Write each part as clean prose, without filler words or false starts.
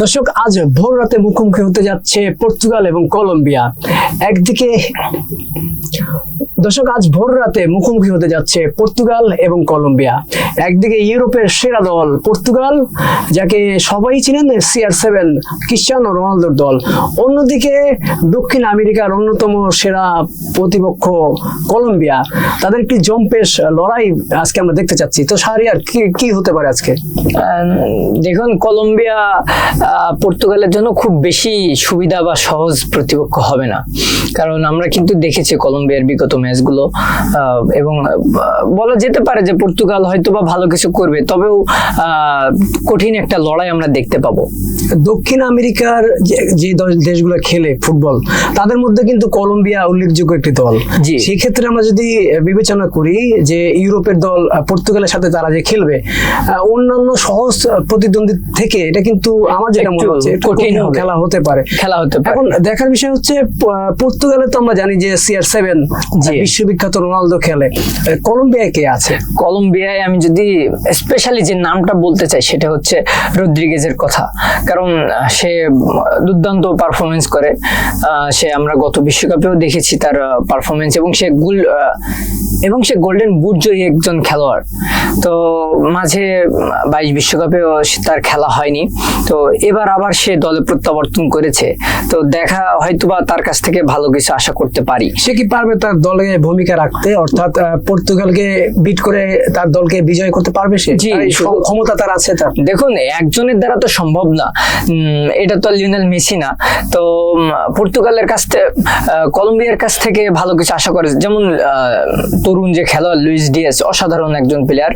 দর্শক, আজ ভোর রাতে মুখোমুখি হতে যাচ্ছে পর্তুগাল এবং কলম্বিয়া। একদিকে দর্শক, আজ ভোর রাতে মুখোমুখি হতে যাচ্ছে পর্তুগাল এবং কলম্বিয়া। একদিকে ইউরোপের সেরা দল পর্তুগাল, যাকে সবাই চিনেন CR7 ক্রিস্টিয়ানো রোনালদোর দল। অন্যদিকে দক্ষিণ আমেরিকার অন্যতম সেরা প্রতিপক্ষ কলম্বিয়া। তাদের একটি জম্পেশ লড়াই আজকে আমরা দেখতে চাচ্ছি। তো শাহরিয়ার, কি হতে পারে আজকে? দেখুন, কলম্বিয়া পর্তুগালের জন্য খুব বেশি সুবিধা বা সহজ প্রতিপক্ষ হবে না, কারণ আমরা কিন্তু দেখেছি কলম্বিয়ার বিগত ম্যাচগুলো, এবং বলা যেতে পারে যে পর্তুগাল হয়তো বা ভালো কিছু করবে, তবেও কঠিন একটা লড়াই আমরা দেখতে পাবো। দক্ষিণ আমেরিকার যে দেশগুলো খেলে ফুটবল, তাদের মধ্যে কিন্তু কলম্বিয়া উল্লেখযোগ্য একটি দল। সেই ক্ষেত্রে আমরা যদি বিবেচনা করি যে ইউরোপের দল পর্তুগালের সাথে তারা যে খেলবে, অন্যান্য সহজ প্রতিদ্বন্দ্বী থেকে এটা কিন্তু আমার যেটা মনে হচ্ছে কঠিন খেলা হতে পারে। এখন দেখার বিষয় হচ্ছে, পর্তুগালে তো আমরা জানি যে CR7 বিশ্ববিখ্যাত রোনালদো খেলে। কলম্বিয়ায় কে আছে? কলম্বিয়ায় আমি যদি স্পেশালি যে নামটা বলতে চাই সেটা হচ্ছে রদ্রিগেজের কথা, কারণ সে দুর্দান্ত পারফরমেন্স করে। সে আমরা গত বিশ্বকাপেও দেখেছি তার পারফরমেন্স, এবং সে গোল্ডেন বুট জয়ী একজন খেলোয়াড়। তো মাঝে 22 বিশ্বকাপেও তার খেলা হয়নি, তো এবার আবার সে দলে প্রত্যাবর্তন করেছে। তো দেখা হয়তোবা তার কাছ থেকে ভালো কিছু আশা করতে পারি। সে কি পারবে তার দলে ভূমিকা রাখতে, অর্থাৎ পর্তুগালকে বিট করে তার দলকে বিজয় করতে পারবে? সে ক্ষমতা তার আছে? তার দেখুন, একজনের দ্বারা তো সম্ভব না, এটা তো লিওনেল মেসি না। তো পর্তুগালের কাছ থেকে, কলম্বিয়ার কাছ থেকে ভালো কিছু আশা করে। যেমন তরুণ যে খেলোয়াড় লুইস ডিয়াস, অসাধারণ একজন প্লেয়ার,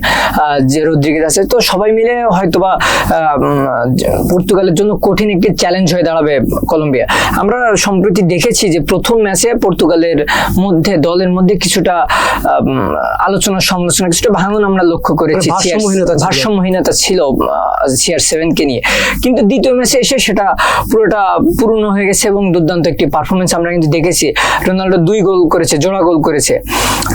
যে রদ্রিগেজ আছে। তো সবাই মিলে হয়তোবা পর্তুগালের জন্য কঠিন একটি চ্যালেঞ্জ হয়ে দাঁড়াবে কলম্বিয়া। আমরা সম্প্রতি দেখেছি যে প্রথম ম্যাচে পর্তুগালের মধ্যে, দলের মধ্যে কিছুটা আলোচনা সমালোচনা, কিছুটা ভাঙন আমরা লক্ষ্য করেছি। ভারসাম্যহীনতা ছিল CR7 কে নিয়ে, কিন্তু দ্বিতীয় ম্যাচে এসে সেটা পুরোটা পূর্ণ হয়ে গেছে এবং দুর্দান্ত একটি পারফরমেন্স আমরা কিন্তু দেখেছি। রোনাল্ডো 2 গোল করেছে, জোড়া গোল করেছে।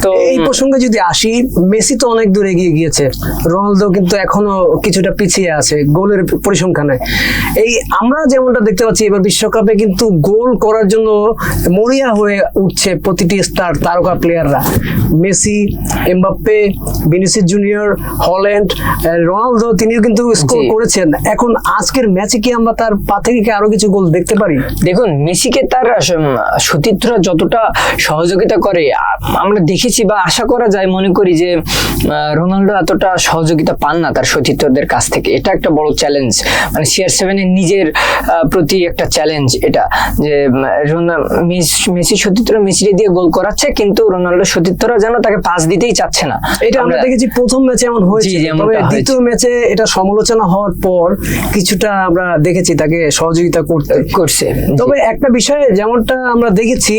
তো এই প্রসঙ্গে যদি আসি, মেসি তো অনেক দূর এগিয়ে গিয়েছে, রোনালদো কিন্তু এখনো কিছুটা পিছিয়ে আছে গোলের পরিসংখ্যানে। এই আমরা যেমনটা দেখতে পাচ্ছি, এবার বিশ্বকাপে কিন্তু গোল করার জন্য মরিয়া হয়ে উঠছে প্রতিটি স্টার তারকা প্লেয়াররা। Messi, Mbappe, Vinicius junior, Haaland, Ronaldo তিনিও কিন্তু স্কোর করেছেন। এখন আজকের ম্যাচে কি আমরা তার পা থেকে আরো কিছু গোল দেখতে পারি? দেখুন, মেসিকে তার সতীর্থরা যতটা সহযোগিতা করে আমরা দেখেছি বা আশা করা যায়, মনে করি যে রোনালদো এতটা সহযোগিতা পান না তার সতীর্থদের কাছ থেকে। এটা একটা বড় চ্যালেঞ্জ, মানে CR7 এর নিজের প্রতি একটা চ্যালেঞ্জ এটা, যে মেসি সতীর্থরা মেসিকে দিয়ে গোল করাচ্ছে, কিন্তু রোনালদো সতীর্থরা যেন তাকে পাস দিতেই চাচ্ছে না। এটা আমরা দেখেছি প্রথম ম্যাচে এমন হয়েছে, তবে দ্বিতীয় ম্যাচে এটা সমালোচনা হওয়ার পর কিছুটা আমরা দেখেছি তাকে সহযোগিতা করছে। তবে একটা বিষয় যেমনটা আমরা দেখেছি,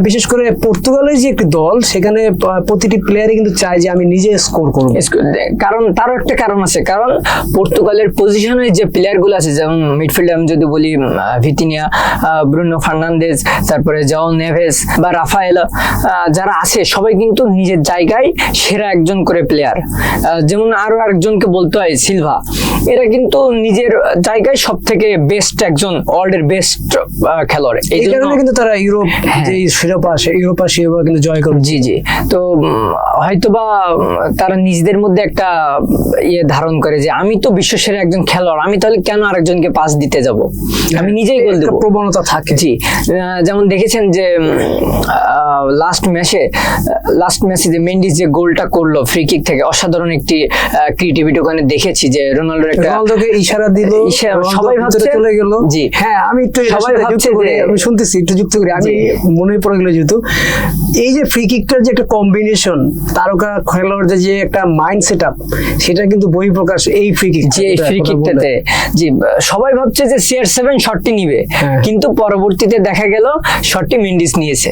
বিশেষ করে পর্তুগালের যে একটি দল, সেখানে প্রতিটি প্লেয়ারই কিন্তু চায় যে আমি নিজে স্কোর করব। কারণ তারও একটা কারণ আছে, কারণ পর্তুগালের পজিশনে যে প্লেয়ার গুলো আছে, যেমন মিডফিল্ডে আমি যদি বলি ভিতিনিয়া, ব্রুনো ফার্নান্দেজ, তারপরে জাও নেভেস বা রাফায়েলা, যারা আছে সবাই কিন্তু নিজের জায়গায় সেরা একজন করে প্লেয়ার। যেমন আরো আরেকজনকে বলতে হয় সিলভা, এরা কিন্তু নিজের জায়গায় সব থেকে বেস্ট একজন, ওয়ার্ল্ডের বেস্ট খেলোয়াড়। এই কারণে কিন্তু তারা ইউরোপ যে শিরোপা কিন্তু জয় করে। জি। তো হয়তোবা তারা নিজেদের মধ্যে একটা ধারণ করে যে আমি তো বিশ্বসেরা একজন খেলোয়াড়, আমি তাহলে কেন আরেকজনকে পাস দিতে যাব, আমি নিজেই গোল দেব, প্রবণতা থাকে। জি, যেমন দেখেছেন যে লাস্ট ম্যাচে যে মেন্ডিস যে গোলটা করলো ফ্রি কিক থেকে, অসাধারণ একটি ক্রিয়েটিভিটি ওখানে দেখেছি। যে রোনালদোকে ইশারা দিল, সবাই ভাবছে চলে গেল। জি হ্যাঁ, আমি একটু সবাই ভাবছে যে আমি শুনতেছি, একটু যুক্ত করি, আমি মনে পড়ে গেল যেহেতু এই যে ফ্রি কিকটার যে একটা কম্বিনেশন, তারকা খেলোয়াড়দের যে একটা মাইন্ড সেটআপ, সেটা কিন্তু বহিঃপ্রকাশ এই ফ্রি কিক। যে ফ্রি কিকটাতে জি সবাই ভাবছে যে CR7 শটটি নিবে, কিন্তু পরবর্তীতে দেখা গেল শটটি মেন্ডিস নিয়েছে।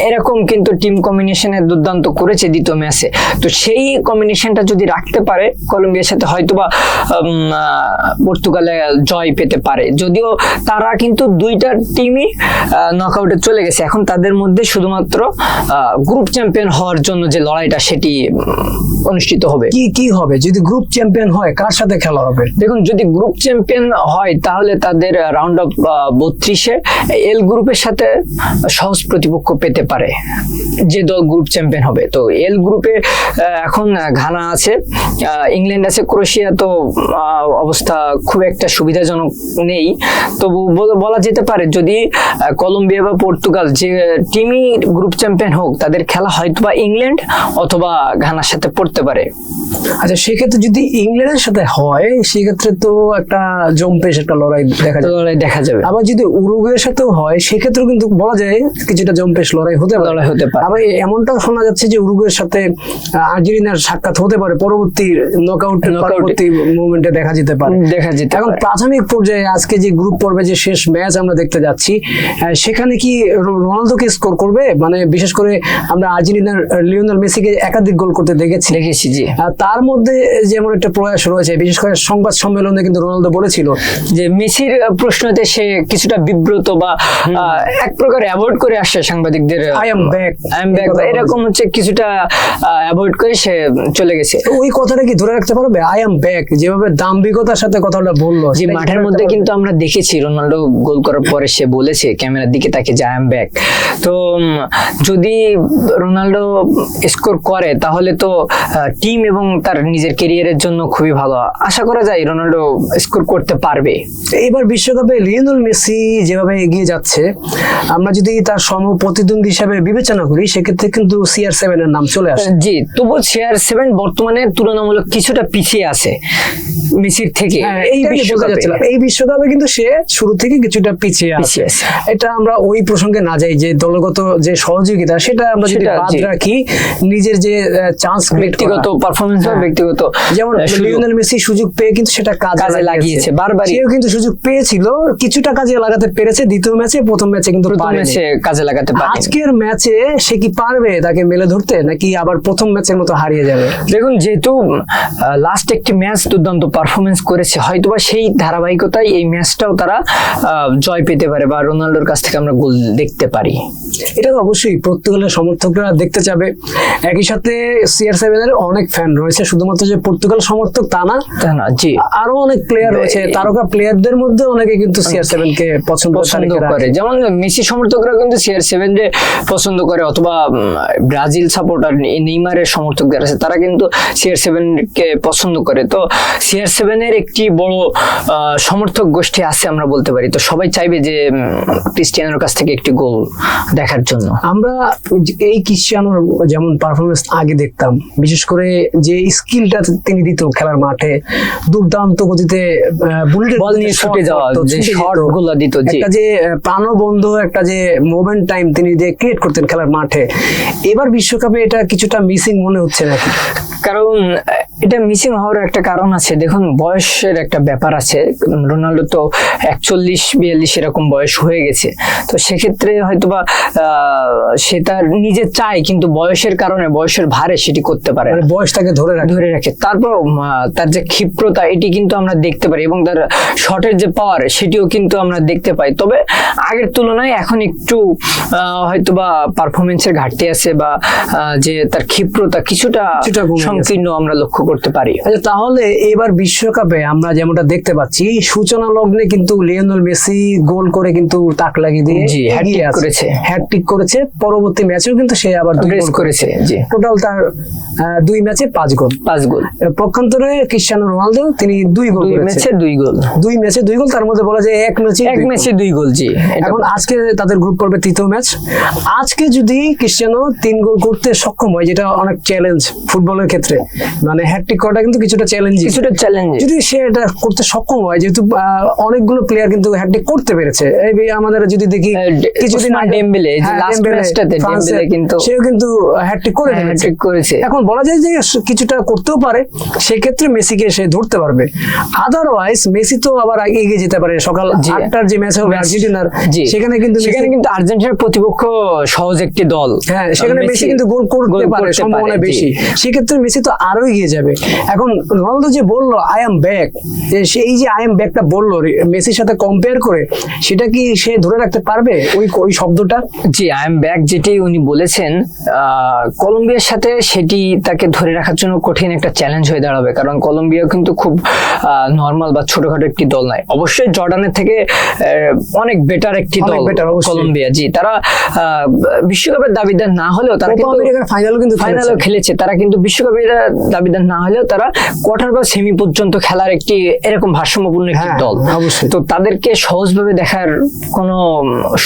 এরকম কিন্তু টিম কম্বিনেশনে দুর্দান্ত করেছে দ্বিতীয় ম্যাচে। তো সেই কম্বিনেশনটা যদি রাখতে পারে কলম্বিয়ার সাথে, হয়তোবা পর্তুগালে জয় পেতে পারে। যদিও তারা কিন্তু দুইটা টিমই নকআউটে চলে গেছে, এখন তাদের মধ্যে শুধুমাত্র গ্রুপ চ্যাম্পিয়ন হওয়ার জন্য যে লড়াইটা সেটি অনুষ্ঠিত হবে। কি হবে যদি গ্রুপ চ্যাম্পিয়ন হয়, কার সাথে খেলা হবে? দেখুন, যদি গ্রুপ চ্যাম্পিয়ন হয় তাহলে তাদের রাউন্ড অফ 32-এ এল গ্রুপের সাথে সহজ প্রতিপক্ষ পেতে পারে যে দল গ্রুপ চ্যাম্পিয়ন হবে। তো এল গ্রুপে এখন ঘানা আছে, ইংল্যান্ড আছে, ক্রোয়েশিয়া তো অবস্থা খুব একটা সুবিধাজনক নেই। তবু বলা যেতে পারে যদি কলম্বিয়া বা পর্তুগাল যে টিমই গ্রুপ চ্যাম্পিয়ন হোক, তাদের খেলা হয়তো বা ইংল্যান্ড অথবা ঘানার সাথে পড়তে পারে। আচ্ছা, সেক্ষেত্রে যদি ইংল্যান্ডের সাথে হয় সেক্ষেত্রে তো একটা জম্পেশ একটা লড়াই দেখা যাবে। আবার যদি উরুগুয়ের সাথেও হয় সেক্ষেত্রেও কিন্তু বলা যায় কিছুটা জম্পেশ লড়াই হতে পারে। আবার এমনটাও শোনা যাচ্ছে যে উরুগুয়ের সাথে আর্জেন্টিনার সাক্ষাৎ হতে পারে পরবর্তী নকআউট পরবর্তী মুভমেন্টে দেখা যেতে পারে। এখন প্রাথমিক পর্যায়ে আজকে যে গ্রুপ পর্বে যে শেষ ম্যাচ আমরা দেখতে যাচ্ছি, সেখানে কি রোনালদোকে স্কোর করবে? মানে বিশেষ করে আমরা আর্জেন্টিনার লিওনেল মেসিকে একাধিক গোল করতে দেখেছি। জি। তার মধ্যে যেমন একটা প্রয়াস রয়েছে, বিশেষ করে সংবাদ সম্মেলনে কিন্তু রোনালদো বলেছিল যে মেসির প্রশ্নতে সে কিছুটা বিব্রত বা এক প্রকার অ্যাভয়েড করে আসছে সাংবাদিকদের। আই এম ব্যাক এরকম হচ্ছে কিছুটা অ্যাভয়েড করে সে চলে গেছে। ওই কথাটা কি ধরে রাখতে পারবে? আই এম ব্যাক যেভাবে দাম্ভিকতার সাথে কথাটা বললো, যে মাঠের মধ্যে কিন্তু আমরা দেখেছি রোনাল্ডো গোল করার পরে সে বলেছে ক্যামেরার দিকে তাকে যে আই এম ব্যাক। তো যদি রোনাল্ডো স্কোর করে তাহলে তো টিম এবং তার নিজের ক্যারিয়ারের জন্য খুবই ভালো। আশা করা যায় রোনাল্ডো স্কোর করতে পারবে। এবার বিশ্বকাপে লিওনেল মেসি যেভাবে এগিয়ে যাচ্ছে, আমরা যদি তার সমপ্রতিদ্বন্দ্বী হিসাবে বিবেচনা করি সেক্ষেত্রে কিন্তু CR7 এর নাম চলে আসে। জি, তবু CR7 বর্তমানে তুলনামূলক কিছুটা পিছিয়ে আছে মেসির থেকে। এই বিশ্বকাপে কিন্তু সে শুরু থেকে কিছুটা পিছিয়ে আছে। এটা আমরা ওই প্রসঙ্গে না যাই যে দলগত যে সহযোগিতা সেটা আমরা যদি বাদ রাখি, নিজের যে চান্স, ব্যক্তিগত পারফরমেন্স বা ব্যক্তিগত, যেমন লিওনেল মেসি সুযোগ পেয়ে কিন্তু সেটা কাজে লাগিয়েছে বারবার। সেও কিন্তু সুযোগ পেয়েছিল, কিছুটা কাজে লাগাতে পেরেছে দ্বিতীয় ম্যাচে, প্রথম ম্যাচে কিন্তু কাজে লাগাতে পারেনি। আজকের ম্যাচে সে কি পারবে তাকে মেলে ধরতে, নাকি আবার প্রথম ম্যাচের মতো হারিয়ে যাবে? দেখুন, যেহেতু লাস্ট একটি ম্যাচ দুর্দান্ত পারফরমেন্স করেছে, হয়তোবা সেই ধারাবাহিকতায় এই ম্যাচটাও তারা জয় পেতে পারে বা রোনাল্ডোর কাছ থেকে আমরা গোল দেখতে পারি। এটা তো অবশ্যই পর্তুগালের সমর্থকরা দেখতে চাবে। একই সাথে CR7 এর অনেক ফ্যান রয়েছে, শুধুমাত্র যে পর্তুগাল সমর্থক তা না। জি, আরো অনেক প্লেয়ার রয়েছে, তারকা প্লেয়ারদের মধ্যে অনেকে কিন্তু CR7 কে পছন্দ করে। যেমন মেসি সমর্থকরা কিন্তু CR7 কে পছন্দ করে, অথবা ব্রাজিল সাপোর্টার নেইমারের সমর্থক যারা আছে তারা কিন্তু CR7 কে পছন্দ করে। তো CR7 এর একটি বড় সমর্থক গোষ্ঠী আছে আমরা বলতে পারি। তো সবাই চাইবে যে ক্রিস্টিয়ানোর কাছ থেকে একটি গোল দেখার জন্য। আমরা এই ক্রিস্টিয়ানোর যেমন পারফরমেন্স আগে দেখতাম, বিশেষ করে যে স্কিলটা তিনি দিত খেলার মাঠে, দুর্দান্ত গতিতে বুলেট বল নিয়ে ছুটে যাওয়া, যে শটগুলো দিত, একটা যে প্রাণবন্ধ একটা যে মোমেন্ট টাইম তিনি যে ক্রিয়েট করতেন খেলার মাঠে, এবার বিশ্বকাপে এটা কিছুটা মিসিং মনে হচ্ছে নাকি? কারণ এটা মিসিং হওয়ার একটা কারণ আছে। দেখুন, বয়সের একটা ব্যাপার আছে। রোনাল্ডো তো 41-42 এরকম বয়স হয়ে গেছে। তো সেক্ষেত্রে হয়তোবা সে তার নিজে চায়, কিন্তু বয়সের কারণে, বয়সের ভারে সেটি করতে পারে, বয়সটাকে ধরে রাখে। তারপর তার যে ক্ষিপ্রতা এটি কিন্তু আমরা দেখতে পারি, এবং তার শটের যে পাওয়ার সেটিও কিন্তু আমরা দেখতে পাই। তবে আগের তুলনায় এখন একটু হয়তোবা পারফরমেন্সের ঘাটতি আছে, বা যে তার ক্ষিপ্রতা কিছুটা সংকীর্ণ আমরা লক্ষ্য করতে পারি। আচ্ছা, তাহলে এবার বিশ্বকাপে আমরা যেমনটা দেখতে পাচ্ছি, সূচনা লগ্নে কিন্তু লিওনেল মেসি গোল করে কিন্তু তাক লাগিয়ে দিয়ে হ্যাটট্রিক করেছে। পরবর্তী ম্যাচেও কিন্তু সে আবার গোল করেছে। জি, টোটাল তার 2 ম্যাচে 5 গোল। পক্ষান্তরে ক্রিস্টিয়ানো রোনালদো তিনি 2 গোল করেছে। 2 ম্যাচে 2 গোল, তার মধ্যে বলা যায় এক ম্যাচে 2 গোল। জি, এখন আজকে তাদের গ্রুপ পর্বে 3য় ম্যাচ। আজকে যদি ক্রিস্টিয়ানো 3 গোল করতে সক্ষম হয়, যেটা অনেক চ্যালেঞ্জ ফুটবলের ক্ষেত্রে, ক্ষেত্রে মানে হ্যাটট্রিক করাটা কিন্তু কিছুটা চ্যালেঞ্জিং। যদি সে এটা করতে সক্ষম হয়, যেহেতু অনেকগুলো প্লেয়ার কিন্তু হ্যাটট্রিক করতে পেরেছে। এই আমাদের যদি দেখি কিছুদিন আগে ডেম্বেলে যে লাস্ট ম্যাচটাতে ডেম্বেলে কিন্তু সেও কিন্তু হ্যাটট্রিক করেছে। এখন বলা যায় যে কিছুটা করতেও পারে, সেক্ষেত্রে মেসিকে সে ধরতে পারবে। আদারওয়াইজ মেসি তো আবার এগিয়ে যেতে পারে। সকাল 8টার যে ম্যাচ হবে আর্জেন্টিনার, সেখানে কিন্তু আর্জেন্টিনার প্রতিপক্ষ সহজ একটি দল, হ্যাঁ সেখানে মেসি কিন্তু গোল করতে পারে, সম্ভাবনা বেশি। সেক্ষেত্রে মেসি তো আরো এগিয়ে যাবে। এখন রোনালদো যে বললো আই এম ব্যাক, সেই যে আই এম ব্যাকটা বললো মেসির সাথে কম্পেয়ার করে, সেটা কি সে ধরে রাখতে পারবে ওই শব্দটা? জি, আই এম ব্যাক যেটি উনি বলেছেন কলম্বিয়ার সাথে, সেটি তাকে ধরে রাখার জন্য কঠিন একটা চ্যালেঞ্জ হয়ে দাঁড়াবে। কারণ কলম্বিয়া কিন্তু খুব নর্মাল বা ছোটখাটো একটি দল নয়। অবশ্যই জর্ডানের থেকে অনেক বেটার একটি দল কলম্বিয়া। জি, তারা বিশ্বকাপের দাবিদার না হলেও তারা ফাইনালও খেলেছে। তারা কিন্তু বিশ্বকাপের দাবিদার না হলেও তারা কোয়ার্টার বা সেমি পর্যন্ত খেলার একটি এরকম ভারসাম্যপূর্ণ একটি দল। তো তাদেরকে সহজভাবে দেখার কোনো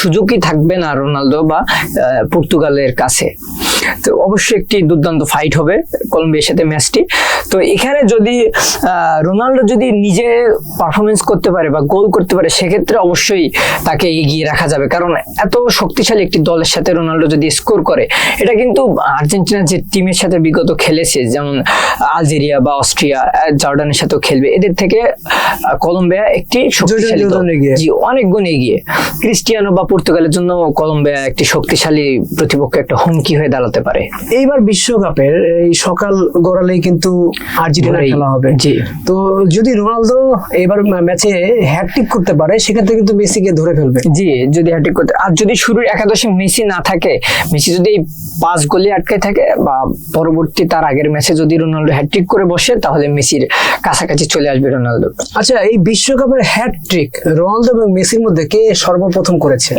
সুযোগই থাকবে না রোনালদো বা পর্তুগালের কাছে। তো অবশ্যই একটি দুর্দান্ত ফাইট হবে কলম্বিয়ার সাথে ম্যাচটি। তো এখানে যদি রোনালদো যদি নিজে পারফরমেন্স করতে পারে বা গোল করতে পারে, সেক্ষেত্রে অবশ্যই তাকে এগিয়ে রাখা যাবে। কারণ এত শক্তিশালী একটি দলের সাথে রোনালদো যদি স্কোর করে, এটা কিন্তু আর্জেন্টিনা যে টিমের সাথে বিগত খেলেছে, যেমন আলজেরিয়া বা অস্ট্রিয়া, জর্ডানের সাথেও খেলবে, এদের থেকে কলম্বিয়া একটি শক্তিশালী দল, জি অনেক গুণ এগিয়ে। ক্রিস্টিয়ানো বা পর্তুগালের জন্য কলম্বিয়া একটি শক্তিশালী প্রতিপক্ষ, একটা হুমকি হয়ে দাঁড়াতে পারে। এইবার বিশ্বকাপের এই সকাল গড়ালেই কিন্তু আর্জেন্টিনা খেলা হবে। জি, তো যদি রোনালদো এবার ম্যাচে হ্যাটট্রিক করতে পারে, সেক্ষেত্রে কিন্তু মেসিকে ধরে ফেলবে। জি, যদি হ্যাটট্রিক করতে, আর যদি শুরুর একাদশে মেসি না থাকে, মেসি যদি 5 গোলে আটকে থাকে বা পরবর্তী তার আগের ম্যাচে যদি রোনালদো হ্যাটট্রিক করে বসে, তাহলে মেসির কাছাকাছি চলে আসবে রোনালদো। আচ্ছা, এই বিশ্বকাপের হ্যাটট্রিক রোনালদো এবং মেসির মধ্যে কে সর্বপ্রথম করেছে?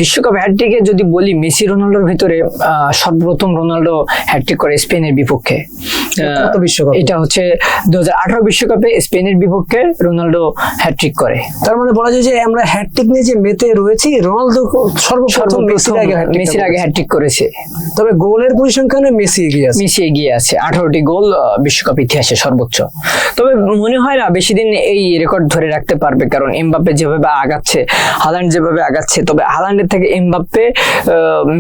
বিশ্বকাপ হ্যাটট্রিকে যদি বলি, মেসি রোনালদোর ভিতরে সর্বপ্রথম রোনালদো হ্যাটট্রিক করে স্পেনের বিপক্ষে। এটা হচ্ছে 2018 বিশ্বকাপে স্পেনের বিপক্ষে রোনালদো হ্যাটট্রিক করে। তার মানে বলা যায় যে আমরা হ্যাটট্রিক নিয়ে যে মেতে রয়েছি, রোনালদো সর্বপ্রথম মেসির আগে হ্যাটট্রিক করেছে। তবে গোলের পরিসংখ্যানে মেসি এগিয়ে আছে 18টি গোল বিশ্বকাপ ইতিহাসে সর্বোচ্চ। তবে মনে হয় না বেশি দিন এই রেকর্ড ধরে রাখতে পারবে, কারণ এমবাপ্পে যেভাবে আগাচ্ছে, হালান্ড যেভাবে আগাচ্ছে, তবে হালান্ডের থেকে এমবাপ্পে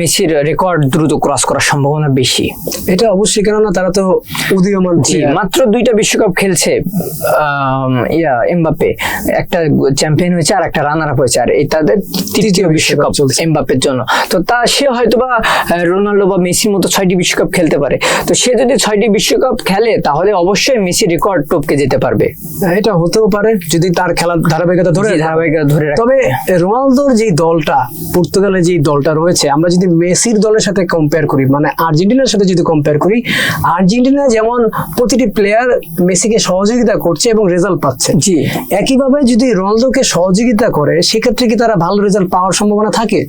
মেসির রেকর্ড দ্রুত ক্রস করার সম্ভাবনা বেশি। এটা অবশ্যই, কেননা তারা তো উদীয়মান, মাত্র 2টা বিশ্বকাপ খেলছে এমবাপ্পে, একটা চ্যাম্পিয়ন হয়েছে আর একটা রানার আপ হয়েছে, আর এই তাদের তৃতীয় বিশ্বকাপ এমবাপ্পের জন্য। তো সে হয়তোবা রোনালদো বা মেসির মতো 6টি বিশ্বকাপ খেলতে পারে। তো সে যদি 6টি বিশ্বকাপ খেলে, তাহলে অবশ্যই মেসি রেকর্ড টপকে যেতে পারবে। এটা হতেও পারে যদি তার খেলার ধারাবাহিকতা ধরে। তবে রোনালদোর যে দলটা, পর্তুগালের যে দলটা রয়েছে, আমরা যদি মেসির দলের সাথে কম্পেয়ার করি, মানে আর্জেন্টিনার সাথে যদি কম্পেয়ার করি, আর্জেন্টিনা যেমন প্রতিটি প্লেয়ার মেসিকে সহযোগিতা করছে এবং রেজাল্ট পাচ্ছে, জি একইভাবে যদি রোনালদোকে সহযোগিতা করে, সেক্ষেত্রে কি তারা ভালো রেজাল্ট পাওয়ার সম্ভাবনা থাকে?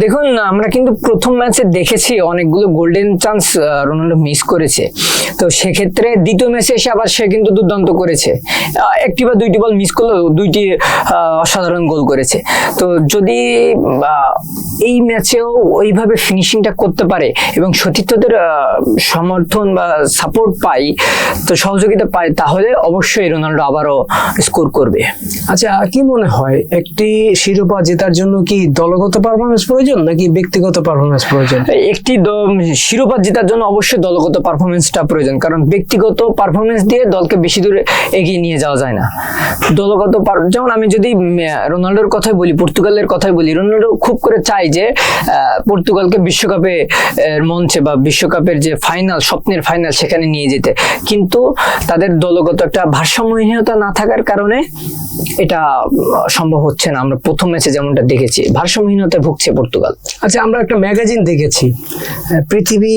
দেখুন, আমরা কিন্তু প্রথম ম্যাচে দেখেছি অনেকগুলো গোল্ডেন চান্স রোনালদো মিস করেছে। তো সেক্ষেত্রে দ্বিতীয় ম্যাচে এসে আবার সে কিন্তু দুর্দান্ত করেছে, একটি বা 2টি বল মিস করলেও 2টি অসাধারণ গোল করেছে। তো যদি এই ম্যাচেও ওইভাবে ফিনিশিংটা করতে পারে এবং সতীর্থদের সমর্থন বা সাপোর্ট পাই, তো সহযোগিতা পায়, তাহলে অবশ্যই রোনালদো আবারও স্কোর করবে। আচ্ছা, কি মনে হয় একটি শিরোপা জেতার জন্য কি দলগত পারফরমেন্স প্রয়োজন নাকি ব্যক্তিগত পারফরমেন্স প্রয়োজন? একটি শিরোপা জেতার জন্য অবশ্যই দলগত পারফরমেন্সটা প্রয়োজন, কারণ ব্যক্তিগত পারফরমেন্স দিয়ে দলকে বেশি দূরে এগিয়ে নিয়ে যাওয়া যায় না। দলগত, যেমন আমি যদি রোনালদোর কথাই বলি, পর্তুগালের কথাই বলি, রোনালদো খুব করে চাই যে পর্তুগালকে বিশ্বকাপে মঞ্চে বা বিশ্বকাপের যে ফাইনাল, স্বপ্নের ফাইনাল, সেখানে নিয়ে যেতে, কিন্তু তাদের দলগত একটা ভারসাম্যহীনতা না থাকার কারণে এটা সম্ভব হচ্ছে না। আমরা প্রথম ম্যাচে যেমনটা দেখেছি, ভারসাম্যহীনতায় ভুগছে পর্তুগাল। আচ্ছা, আমরা একটা ম্যাগাজিন দেখেছি, পৃথিবী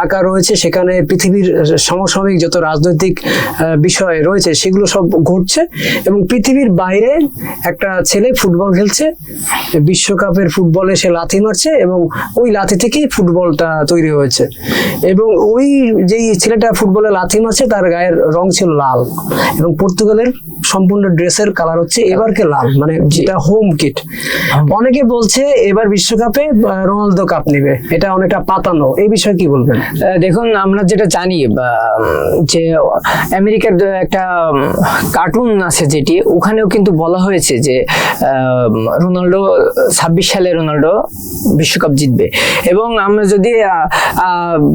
আঁকা রয়েছে, সেখানে পৃথিবীর সমসাময়িক যত রাজনৈতিক বিষয় রয়েছে সেগুলো সব ঘটছে, এবং পৃথিবীর বাইরে একটা ছেলে ফুটবল খেলছে, বিশ্বকাপের ফুটবলে সে লাথি মারছে, এবং ওই লাথি থেকেই ফুটবলটা তৈরি হয়েছে। এবং ওই যেই ছেলেটা ফুটবলে লাথি মারছে, তার গায়ের রং ছিল লাল, এবং পর্তুগালের সম্পূর্ণ ড্রেসের কালার হচ্ছে এবারকে লাল, মানে যেটা হোম কিট। অনেকে বলছে এবার বিশ্বকাপে রোনালদো কাপ নেবে, এটা অনেকটা পাতানো। এই বিষয়ে কি বলবেন? দেখুন, দেখুন আমরা যেটা জানি যে আমেরিকার একটা কার্টুন আছে যেটি, ওখানেও কিন্তু বলা হয়েছে যে রোনাল্ডো 26 সালে রোনাল্ডো বিশ্বকাপ জিতবে। এবং আমরা যদি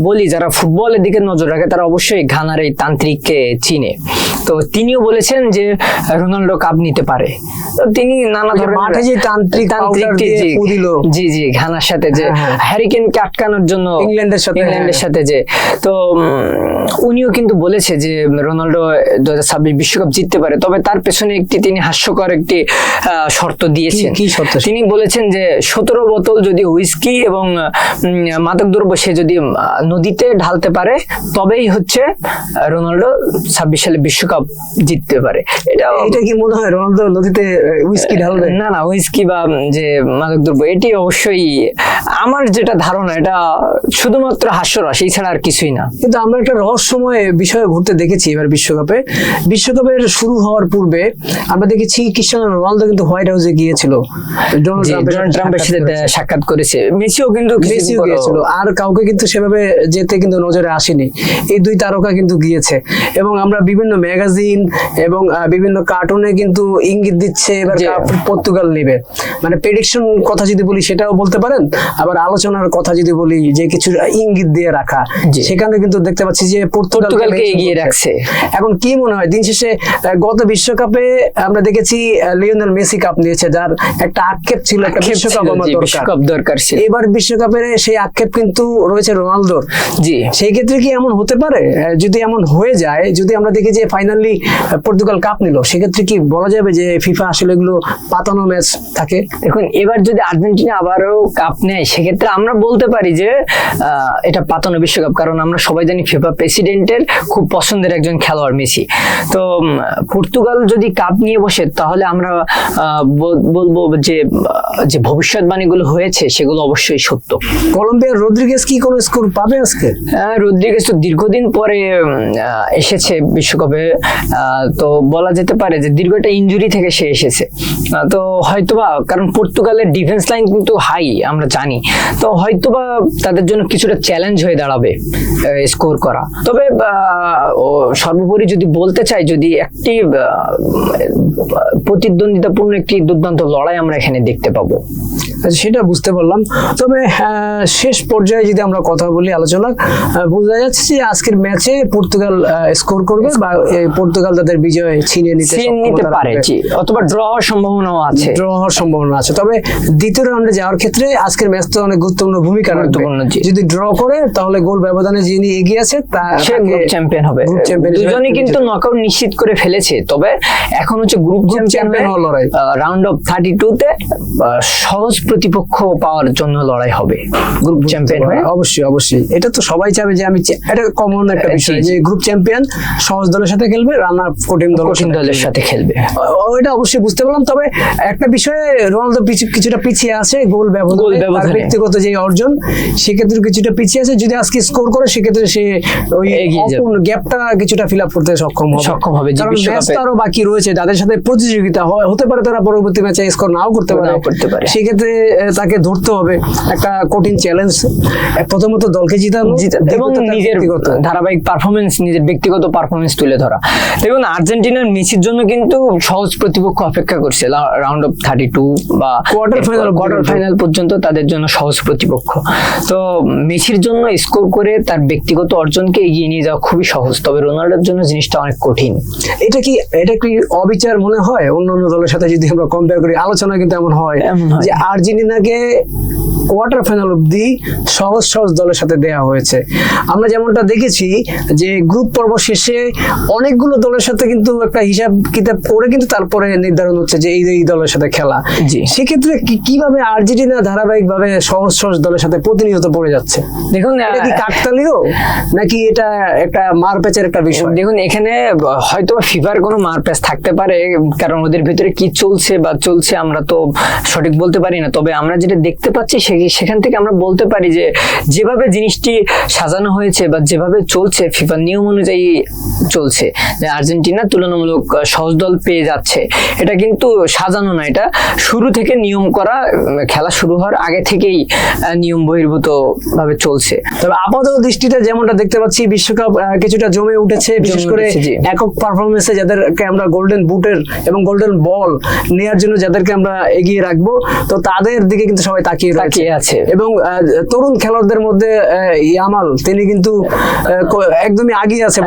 বলি যারা ফুটবলের দিকে নজর রাখে তারা অবশ্যই ঘানার এই তান্ত্রিককে চিনে। তো তিনিও বলেছেন যে রোনাল্ডো কাপ নিতে পারে। তো তিনি নানা ধরনের মাঠে যে তান্ত্রিক জি জি ঘানার সাথে যে হ্যারিকেনকে আটকানোর জন্য ইংল্যান্ডের সাথে যে, তো উনিও কিন্তু বলেছে যে রোনাল্ডো 2026 বিশ্বকাপ জিততে পারে। তবে তার পেছনে তিনি হাস্যকর একটি শর্ত দিয়েছেন। কি শর্ত? তিনি বলেছেন যে 17 বোতল যদি হুইস্কি এবং মাদকদ্রব্য সে যদি নদীতে ঢালতে পারে তবেই হচ্ছে রোনাল্ডো 26 সালে বিশ্বকাপ জিততে পারে। এটা কি মনে হয় রোনাল্ডো নদীতে হুইস্কি ঢালবে? না না, হুইস্কি বা যে মাদকদ্রব্য এটি অবশ্যই আমার যেটা ধারণা এটা শুধুমাত্র হাস্যরস, এছাড়া আর কিছুই না। কিন্তু আমরা একটা রহস্যময় বিষয় ঘুরতে দেখেছি এবার বিশ্বকাপের শুরু হওয়ার পূর্বে আমরা দেখেছি ক্রিস্টিয়ানো রোনালদো কিন্তু হোয়াইট হাউসে গিয়েছিল, ডোনাল্ড ট্রাম্পের সাথে সাক্ষাৎ করেছে। মেসিও গিয়েছিল, আর কাউকে কিন্তু সেভাবে যেতে কিন্তু নজরে আসেনি। এই দুই তারকা কিন্তু গিয়েছে এবং আমরা বিভিন্ন ম্যাগাজিন এবং বিভিন্ন কার্টুনে কিন্তু ইঙ্গিত দিচ্ছে এবার পর্তুগাল নেবে। মানে প্রেডিকশন কথা যদি বলি সেটাও বলতে পারেন, আবার আলোচনার কথা যদি বলি যে কিছু ইঙ্গিত দিয়ে রাখা, সেখানে কিন্তু দেখতে পাচ্ছি যে পর্তুগালকে এগিয়ে রাখছে। এখন কি মনে হয় দিন শেষে গত বিশ্বকাপে আমরা দেখেছি লিওনেল মেসি কাপ নিয়েছে, যার একটা আক্ষেপ ছিল, একটা বিশ্বকাপ দরকার ছিল। এবার বিশ্বকাপের সেই আক্ষেপ কিন্তু রয়েছে রোনালদোর। জি, সেই ক্ষেত্রে কি এমন হতে পারে? যদি এমন হয়ে যায়, যদি আমরা দেখি যে ফাইনালি পর্তুগাল কাপ নিল, সেক্ষেত্রে কি বলা যাবে যে ফিফা আসলে এগুলো পাতানো ম্যাচ থাকে? দেখুন এবার যদি আর্জেন্টিনা আবারও কাপ নেয় সেক্ষেত্রে আমরা বলতে পারি যে এটা পাতানো বিশ্বকাপ, কারণ আমরা সবাই জানি ফিফা প্রেসিডেন্টের খুব পছন্দের একজন খেলোয়াড় মেসি। তো পর্তুগাল যদি কাপ নিয়ে বসে তাহলে আমরা বলবো যে যে ভবিষ্যৎবাণীগুলো হয়েছে সেগুলো অবশ্যই সত্য। কলম্বিয়ার রদ্রিগেজ কি কোনো স্কোর পাবে আজকে? রদ্রিগেজ তো দীর্ঘদিন পরে এসেছে বিশ্বকাপে, তো বলা যেতে পারে যে দীর্ঘ একটা ইনজুরি থেকে সে এসেছে। তো হয়তোবা কারণ পর্তুগালের ডিফেন্স লাইন কিন্তু হাই আমরা জানি, তো হয়তোবা তাদের জন্য কিছুটা চ্যালেঞ্জ হয়ে দাঁড়াবে স্কোর করা। তবে সর্বোপরি যদি বলতে চাই, যদি একটি প্রতিদ্বন্দ্বিতাপূর্ণ একটি দুর্দান্ত লড়াই আমরা এখানে দেখতে পাবো। আচ্ছা, সেটা বুঝতে পারলাম। তবে শেষ পর্যায়ে যদি আমরা কথা বলি, আলোচনা বোঝা যাচ্ছে যে আজকের ম্যাচে পর্তুগাল স্কোর করবে বা পর্তুগাল তাদের বিজয় ছিনিয়ে নিতে পারে, অথবা ড্র হওয়ার সম্ভাবনা আছে। তবে দ্বিতীয় রাউন্ডে যাওয়ার ক্ষেত্রে আজকের ম্যাচ তো অনেক গুরুত্বপূর্ণ ভূমিকা রাখবে। যদি ড্র করে তাহলে গোল ব্যবধানে যিনি এগিয়ে আছে সে গ্রুপ চ্যাম্পিয়ন হবে। দুজনই কিন্তু নকআউট নিশ্চিত করে ফেলেছে, তবে এখন হচ্ছে গ্রুপ চ্যাম্পিয়ন লড়াই। রাউন্ড অফ 32 তে সহজ প্রতিপক্ষ পাওয়ার জন্য লড়াই হবে গ্রুপ চ্যাম্পিয়ন হয়ে। অবশ্যই এটা তো সবাই চাবে যে আমি, এটা কমন একটা বিষয় যে গ্রুপ চ্যাম্পিয়ন সহজ দলের সাথে খেলবে, রানার কঠিন দলের সাথে খেলবে। এটা অবশ্যই বুঝতে পারলাম। তবে একটা বিষয়ে রোনালদো কিছুটা পিছিয়ে আছে গোল ব্যবধানে, ব্যক্তিগত যে অর্জন সেক্ষেত্রে কিছুটা পিছিয়ে আছে। যদি আজকে স্কোর করে সেক্ষেত্রে সে ওই গ্যাপটা কিছুটা ফিল আপ করতে সক্ষম হবে। কারণ ম্যাচ তো আরো বাকি রয়েছে, যাদের সাথে প্রতিযোগিতা হতে পারে তারা পরবর্তী ম্যাচে স্কোর নাও করতে পারে। সেক্ষেত্রে তাকে ধরতে হবে একটা কঠিন চ্যালেঞ্জ, প্রথমত দলকে জিতানো এবং নিজের ধারাবাহিক পারফরমেন্স, নিজের ব্যক্তিগত পারফরমেন্স তুলে ধরা। দেখুন আর্জেন্টিনার মেসির জন্য কিন্তু সহজ প্রতিপক্ষ অপেক্ষা করছে রাউন্ড অফ 32 বা কোয়ার্টার ফাইনাল পর্যন্ত তাদের জন্য সহজ প্রতিপক্ষ। তো মেসির জন্য স্কোর করে তার ব্যক্তিগত অর্জনকে এগিয়ে নিয়ে যাওয়া খুবই সহজ, তবে রোনাল্ডোর জন্য জিনিসটা অনেক কঠিন। এটা কি অবিচার মনে হয় অন্যান্য দলের সাথে যদি আমরা কম্পেয়ার করি? আলোচনা কিন্তু এমন হয় যে আর্জেন্টিনাকে কোয়ার্টার ফাইনাল অবধি সহজ দলের সাথে দেয়া হয়েছে। আমরা যেমনটা দেখেছি যে গ্রুপ পর্ব শেষে অনেকগুলো দলের সাথে কিন্তু একটা হিসাব কিতাব করে কিন্তু তারপরে নির্ধারণ হচ্ছে যে এই দলের সাথে খেলা। সেক্ষেত্রে কিভাবে আর্জেন্টিনা ধারাবাহিক ভাবে সহজ দলের সাথে প্রতিনিয়ত পড়ে যাচ্ছে? দেখুন এটা কি কাকতালীয় নাকি এটা একটা মারপ্যাচের একটা বিষয়? দেখুন এখানে হয়তো ফিফার কোনো মারপ্যাচ থাকতে পারে, কারণ ওদের ভিতরে কি চলছে আমরা তো সঠিক বলতে পারি না। তবে আমরা যেটা দেখতে পাচ্ছি সেখান থেকে আমরা বলতে পারি যে যেভাবে জিনিসটি সাজানো হয়েছে বা যেভাবে চলছে ফিফা নিয়ম অনুযায়ী চলছে, যে আর্জেন্টিনা তুলনামূলক সহজ দল পেয়ে যাচ্ছে, এটা কিন্তু সাজানো না, এটা শুরু থেকে নিয়ম করা, খেলা শুরু হওয়ার আগে থেকেই নিয়ম বহির্ভূত ভাবে চলছে। তবে আপাতত দৃষ্টিতে যেমনটা দেখতে পাচ্ছি বিশ্বকাপ কিছুটা জমে উঠেছে, বিশেষ করে একক পারফরমেন্সে যাদেরকে আমরা গোল্ডেন বুটের এবং গোল্ডেন বল নেয়ার জন্য যাদেরকে আমরা এগিয়ে রাখবো, তো তাদের দিকে কিন্তু সবাই তাকিয়ে আছে। এবং তরুণ খেলোয়াড়দের মধ্যে ইয়ামাল তিনি কিন্তু একদমই আগিয়ে আছে,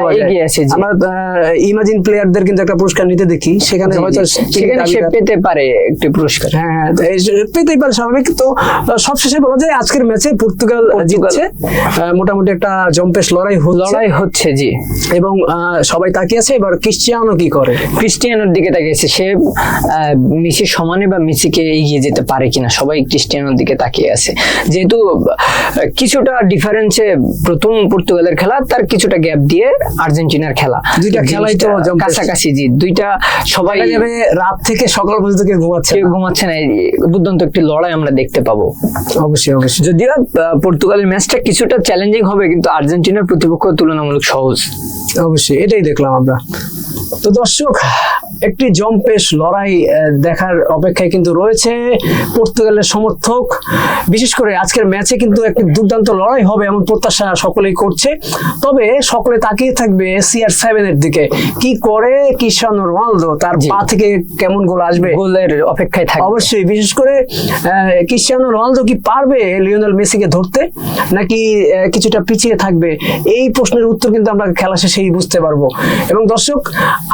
আমরা ইমাজিন প্লেয়ারদের কিন্তু একটা পুরস্কার নিতে দেখি, সেখানে হয়তো সে পেতে পারে একটি পুরস্কার। হ্যাঁ, পেতেই পারে, স্বাভাবিক। তো সবশেষে বলা যায় আজকের ম্যাচে পর্তুগাল জিতছে, মোটামুটি একটা জম্পেশ লড়াই হচ্ছে। জি, এবং সবাই তাকিয়ে আছে এবার ক্রিস্টিয়ানো কি করে, ক্রিস্টিয়ানোর দিকে তাকিয়েছে, সে মেসির সমানে বা মেসিকে এগিয়ে যেতে পারে কিনা, সবাই ক্রিস্টিয়ানোর দিকে তাকিয়ে আছে। যেহেতু কিছুটা ডিফারেন্সে প্রথম পর্তুগালের খেলা, তার কিছুটা গ্যাপ দিয়ে আর্জেন্টিনার খেলা, দুইটা খেলাই তো কাছাকাছি। জি, দুইটা সবাই রাত থেকে সকাল পর্যন্ত কেউ ঘুমাচ্ছে না, দুর্দান্ত একটি লড়াই আমরা দেখতে পাবো। অবশ্যই। যদিও পর্তুগালের ম্যাচটা কিছুটা চ্যালেঞ্জিং হবে, কিন্তু আর্জেন্টিনার প্রতিপক্ষ তুলনামূলক সহজ। অবশ্যই, এটাই দেখলাম আমরা। তো দর্শক, একটি জম্পেশ লড়াই দেখার অপেক্ষায় কিন্তু রয়েছে পর্তুগালের সমর্থক। বিশেষ করে আজকের ম্যাচে কিন্তু একটি দুর্দান্ত লড়াই হবে এমন প্রত্যাশা সকলেই করছে। তবে সকলে তাকিয়ে থাকবে CR7 এর দিকে, কি করে ক্রিস্টিয়ানো রোনালদো, তার পা থেকে কেমন গোল আসবে, গোলের অপেক্ষায় থাকবে অবশ্যই। বিশেষ করে ক্রিস্টিয়ানো রোনালদো কি পারবে লিওনেল মেসিকে ধরতে, নাকি কিছুটা পিছিয়ে থাকবে, এই প্রশ্নের উত্তর কিন্তু আমরা খেলা শেষেই বুঝতে পারবো। এবং দর্শক,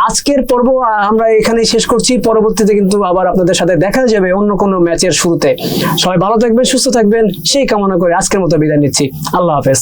আজকের পর্ব আমরা এখানেই শেষ করছি, পরবর্তীতে কিন্তু আবার আপনাদের সাথে দেখা যাবে অন্য কোনো ম্যাচের শুরুতে। সবাই ভালো থাকবেন, সুস্থ থাকবেন, সেই কামনা করে আজকের মতো বিদায় নিচ্ছি। আল্লাহ হাফেজ।